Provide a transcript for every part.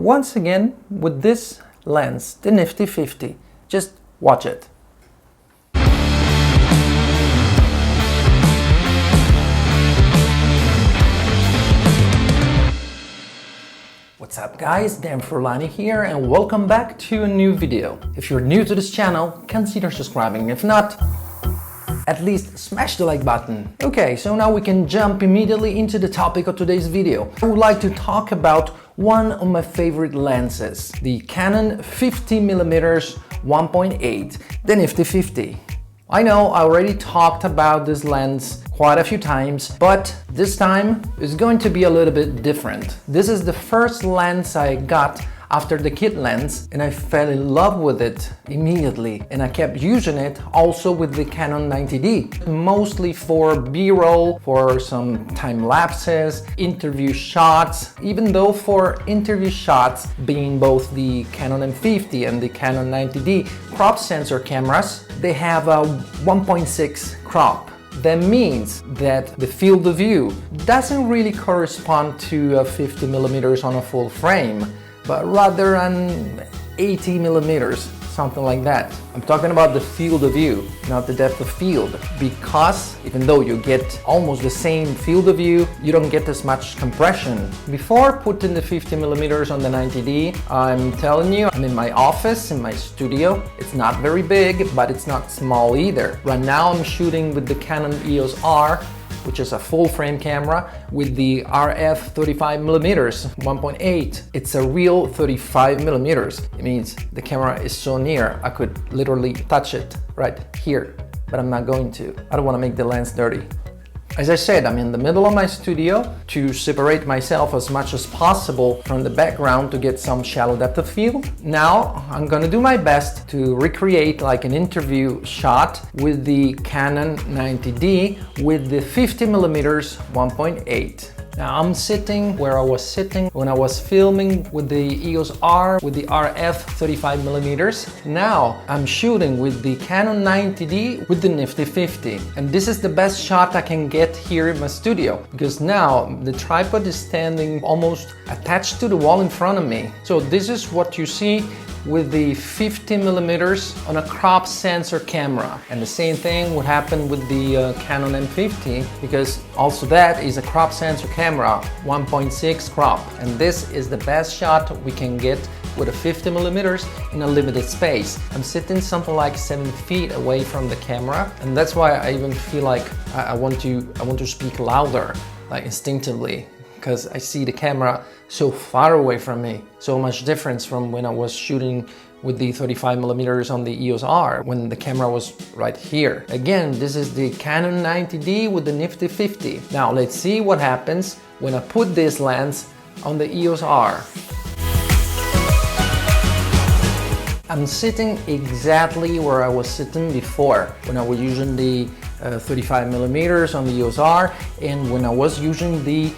once again with this lens, the Nifty 50. Just watch it. What's up guys, Dan Furlani here and welcome back to a new video. If you're new to this channel, consider subscribing. If not, at least smash the like button. Okay, so now we can jump immediately into the topic of today's video. I would like to talk about one of my favorite lenses, the Canon 50mm 1.8, the Nifty 50. I know I already talked about this lens quite a few times, but this time is going to be a little bit different. This is the first lens I got after the kit lens and I fell in love with it immediately, and I kept using it also with the Canon 90D, mostly for B-roll, for some time lapses, interview shots, even though for interview shots, being both the Canon M50 and the Canon 90D crop sensor cameras, they have a 1.6 crop. That means that the field of view doesn't really correspond to 50mm on a full frame, but rather an 80mm, something like that. I'm talking about the field of view, not the depth of field, because even though you get almost the same field of view, you don't get as much compression. Before putting the 50mm on the 90D, I'm telling you, I'm in my office, in my studio. It's not very big, but it's not small either. Right now I'm shooting with the Canon EOS R, which is a full frame camera with the RF 35mm 1.8. It's a real 35mm. It means the camera is so near, I could literally touch it right here, but I'm not going to. I don't want to make the lens dirty. As I said, I'm in the middle of my studio to separate myself as much as possible from the background to get some shallow depth of field. Now I'm gonna do my best to recreate like an interview shot with the Canon 90D with the 50mm 1.8. Now I'm sitting where I was sitting when I was filming with the EOS R with the RF 35mm. Now I'm shooting with the Canon 90D with the Nifty 50. And this is the best shot I can get here in my studio, because now the tripod is standing almost attached to the wall in front of me. So this is what you see with the 50mm on a crop sensor camera. And the same thing would happen with the Canon M50, because also that is a crop sensor camera, 1.6 crop. And this is the best shot we can get with a 50mm in a limited space. I'm sitting something like 7 feet away from the camera, and that's why I even feel like I want to speak louder, like instinctively, because I see the camera so far away from me. So much difference from when I was shooting with the 35mm on the EOS R, when the camera was right here. Again, this is the Canon 90D with the Nifty 50. Now let's see what happens when I put this lens on the EOS R. I'm sitting exactly where I was sitting before, when I was using the 35mm on the EOS R and when I was using the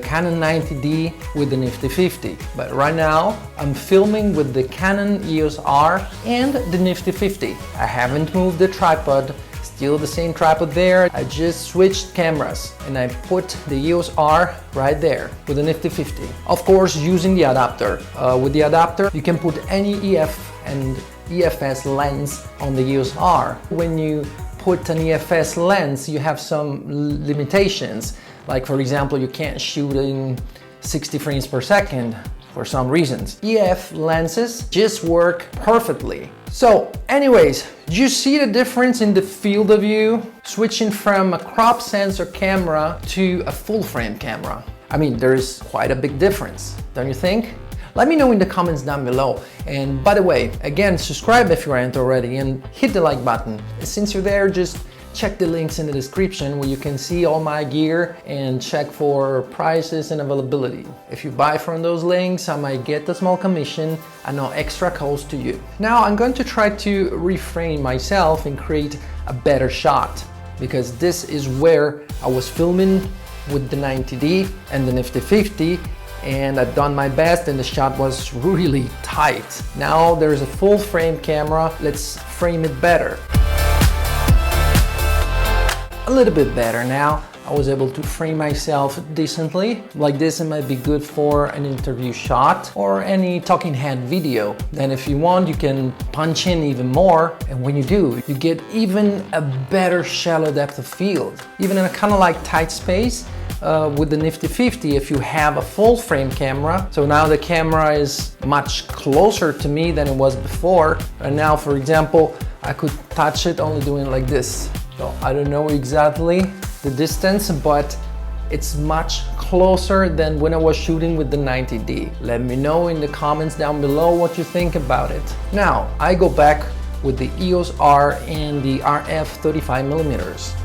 Canon 90D with the Nifty 50. But right now I'm filming with the Canon EOS R and the Nifty 50. I haven't moved the tripod, still the same tripod there. I just switched cameras and I put the EOS R right there with the Nifty 50. Of course, using the adapter. With the adapter you can put any EF and EFS lens on the EOS R. When you put an EFS lens, you have some limitations. Like for example, you can't shoot in 60 frames per second for some reasons. EF lenses just work perfectly. So anyways, do you see the difference in the field of view? Switching from a crop sensor camera to a full frame camera. I mean, there's quite a big difference, don't you think? Let me know in the comments down below. And by the way, again, subscribe if you aren't already and hit the like button. Since you're there, just check the links in the description where you can see all my gear and check for prices and availability. If you buy from those links, I might get a small commission and no extra cost to you. Now I'm going to try to refrain myself and create a better shot, because this is where I was filming with the 90D and the Nifty 50, and I've done my best and the shot was really tight. Now there's a full frame camera, let's frame it better. A little bit better now. I was able to frame myself decently. Like this, it might be good for an interview shot or any talking head video. Then if you want, you can punch in even more. And when you do, you get even a better shallow depth of field. Even in a kind of like tight space, with the Nifty 50, if you have a full frame camera. So now the camera is much closer to me than it was before. And now, for example, I could touch it only doing like this. So I don't know exactly the distance, but it's much closer than when I was shooting with the 90D. Let me know in the comments down below what you think about it. Now, I go back with the EOS R and the RF 35mm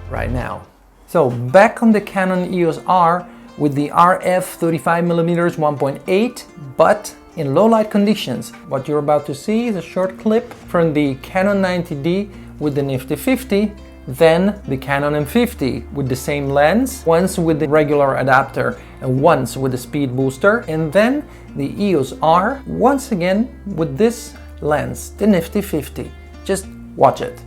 right now. So back on the Canon EOS R with the RF 35mm 1.8, but in low light conditions. What you're about to see is a short clip from the Canon 90D with the Nifty 50, then the Canon M50 with the same lens, once with the regular adapter and once with the speed booster, and then the EOS R once again with this lens, the Nifty 50. Just watch it.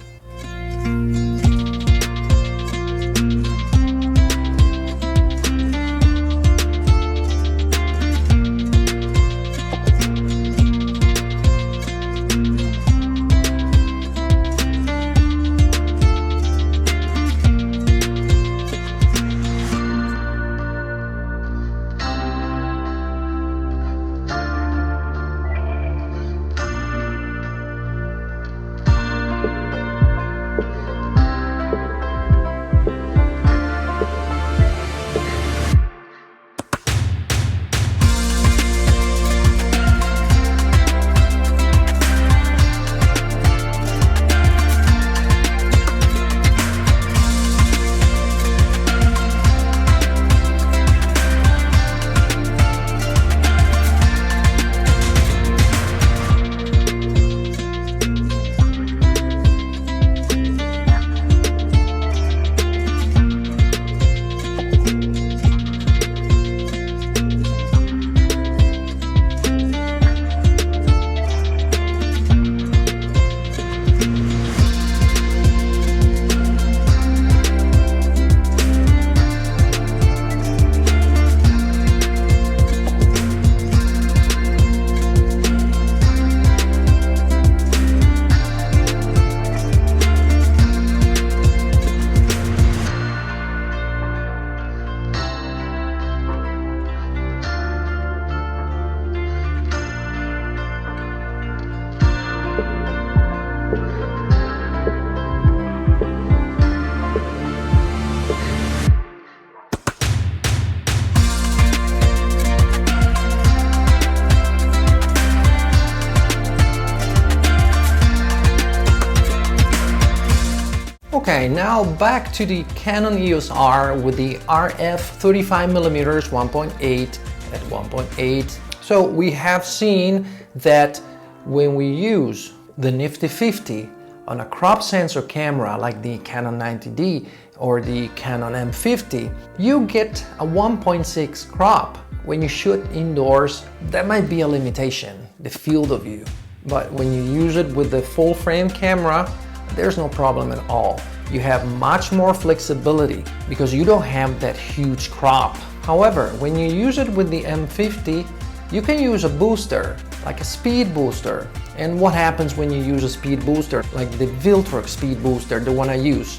Okay, now back to the Canon EOS R with the RF 35mm 1.8 at 1.8. So we have seen that when we use the Nifty 50 on a crop sensor camera like the Canon 90D or the Canon M50, you get a 1.6 crop. When you shoot indoors, that might be a limitation, the field of view. But when you use it with the full frame camera, there's no problem at all. You have much more flexibility because you don't have that huge crop. However, when you use it with the M50, you can use a booster, like a speed booster. And what happens when you use a speed booster, like the Viltrox speed booster, the one I use?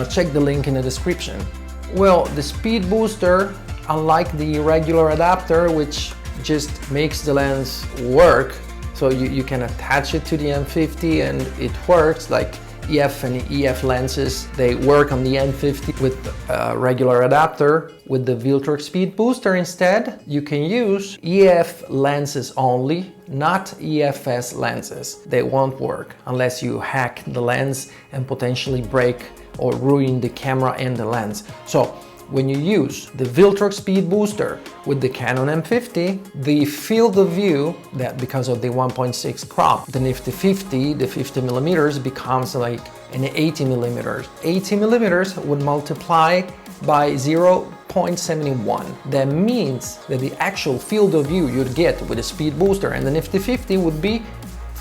Check the link in the description. Well, the speed booster, unlike the regular adapter, which just makes the lens work, so you can attach it to the M50 and it works, like EF and EF lenses, they work on the M50 with a regular adapter. With the Viltrox speed booster instead, you can use EF lenses only, not EFS lenses. They won't work unless you hack the lens and potentially break or ruin the camera and the lens. So when you use the Viltrox speed booster with the Canon M50, the field of view, that because of the 1.6 crop, the Nifty 50, the 50mm becomes like an 80mm. 80mm would multiply by 0.71. That means that the actual field of view you'd get with a speed booster and the Nifty 50 would be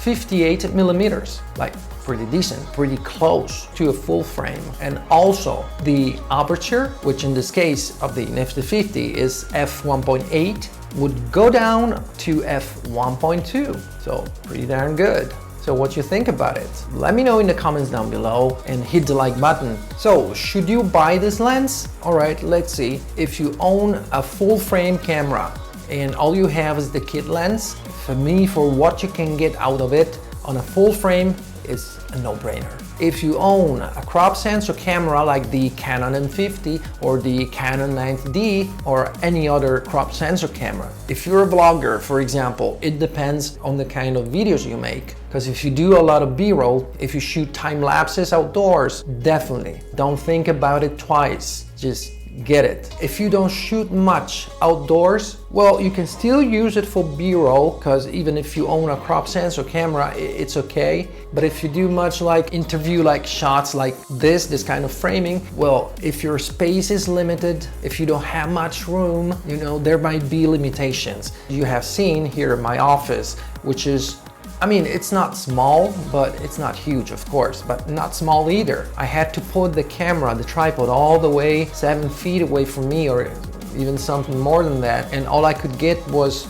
58 millimeters, like pretty decent, pretty close to a full frame. And also the aperture, which in this case of the Nifty 50 is f1.8, would go down to f1.2. So pretty darn good. So what you think about it? Let me know in the comments down below and hit the like button. So should you buy this lens? All right, let's see. If you own a full frame camera and all you have is the kit lens, for me, for what you can get out of it on a full frame, is a no-brainer. If you own a crop sensor camera like the Canon M50 or the Canon 90D or any other crop sensor camera, if you're a vlogger, for example, it depends on the kind of videos you make. Because if you do a lot of B-roll, if you shoot time lapses outdoors, definitely don't think about it twice. Just get it. If you don't shoot much outdoors, well, you can still use it for B-roll, because even if you own a crop sensor camera, it's okay. But if you do much like interview like shots like this kind of framing, well, if your space is limited, if you don't have much room, you know, there might be limitations. You have seen here in my office, which is, I mean, it's not small, but it's not huge, of course, but not small either. I had to put the camera, the tripod, all the way 7 feet away from me, or even something more than that. And all I could get was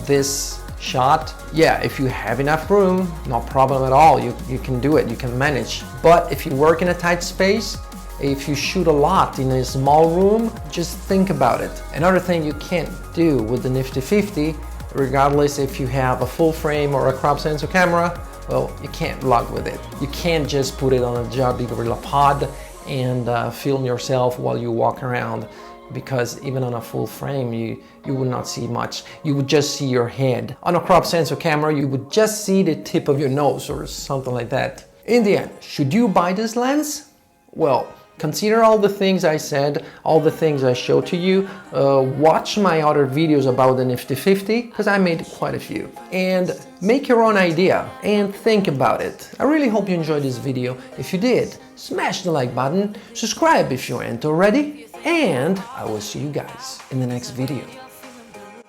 this shot. Yeah, if you have enough room, no problem at all. You can do it, you can manage. But if you work in a tight space, if you shoot a lot in a small room, just think about it. Another thing you can't do with the Nifty 50, regardless if you have a full frame or a crop sensor camera, well, you can't vlog with it. You can't just put it on a Joby Gorilla Pod and film yourself while you walk around, because even on a full frame, you would not see much. You would just see your head. On a crop sensor camera, you would just see the tip of your nose or something like that. In the end, should you buy this lens? Well, consider all the things I said, all the things I showed to you. Watch my other videos about the Nifty 50, because I made quite a few. And make your own idea and think about it. I really hope you enjoyed this video. If you did, smash the like button, subscribe if you aren't already, and I will see you guys in the next video.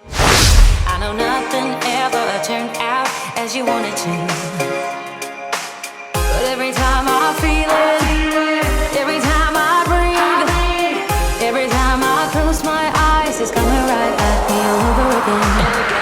I know nothing ever turned out as you wanted to, but every time I feel it, every time I breathe, every time I close my eyes, it's coming right at me all over again.